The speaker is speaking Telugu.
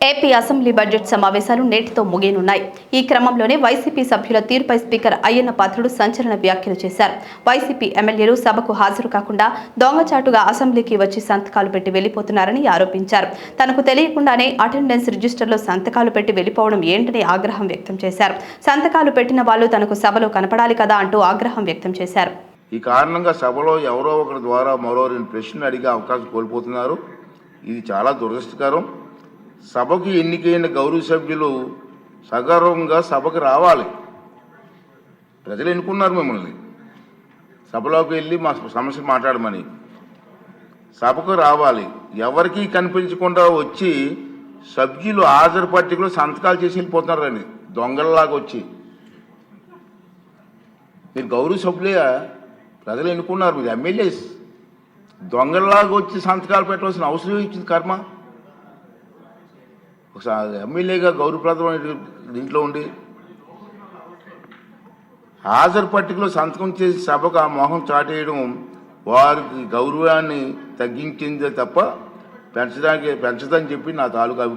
ఏపీ అసెంబ్లీ బడ్జెట్ సమావేశాలు నేటితో ముగియనున్నాయి. ఈ క్రమంలోనే వైసీపీ సభ్యుల తీరుపై స్పీకర్ అయ్యన్న పాత్రుడు సంచలన వ్యాఖ్యలు చేశారు. వైసీపీ ఎమ్మెల్యేలు సభకు హాజరు కాకుండా దొంగచాటుగా అసెంబ్లీకి వచ్చి సంతకాలు పెట్టి వెళ్లిపోతున్నారని ఆరోపించారు. తనకు తెలియకుండానే అటెండెన్స్ రిజిస్టర్లో సంతకాలు పెట్టి వెళ్లిపోవడం ఏంటని ఆగ్రహం వ్యక్తం చేశారు. సంతకాలు పెట్టిన వాళ్ళు తనకు సభలో కనపడాలి కదా అంటూ ఆగ్రహం వ్యక్తం చేశారు. ఈ కారణంగా సభలో ఎవరో ఒకరి ద్వారా మరో 2 ప్రశ్నలు అడిగే అవకాశం కోల్పోతున్నారు. ఇది చాలా దురదృష్టకరం. సభకు ఎన్నికైన గౌరవ సభ్యులు సగర్వంగా సభకు రావాలి. ప్రజలు ఎన్నుకున్నారు మిమ్మల్ని సభలోకి వెళ్ళి మా సమస్య మాట్లాడమని. సభకు రావాలి. ఎవరికి కనిపించకుండా వచ్చి సభ్యులు హాజరు పట్టికలో సంతకాలు చేసి వెళ్ళిపోతున్నారండి దొంగల్లాగా వచ్చి. మీరు గౌరవ సభ్యులే, ప్రజలు ఎన్నుకున్నారు, మీరు ఎమ్మెల్యేస్. దొంగల్లాగా వచ్చి సంతకాలు పెట్టవలసిన అవసరం ఇచ్చింది కర్మ. ఒకసారి ఎమ్మెల్యేగా గౌరవప్రదమైన దీంట్లో ఉండి హాజరు పట్టికలో సంతకం చేసి సభకు ఆ మొహం చాటేయడం వారికి గౌరవాన్ని తగ్గించిందే తప్ప పెంచదని చెప్పి నా తాలూకా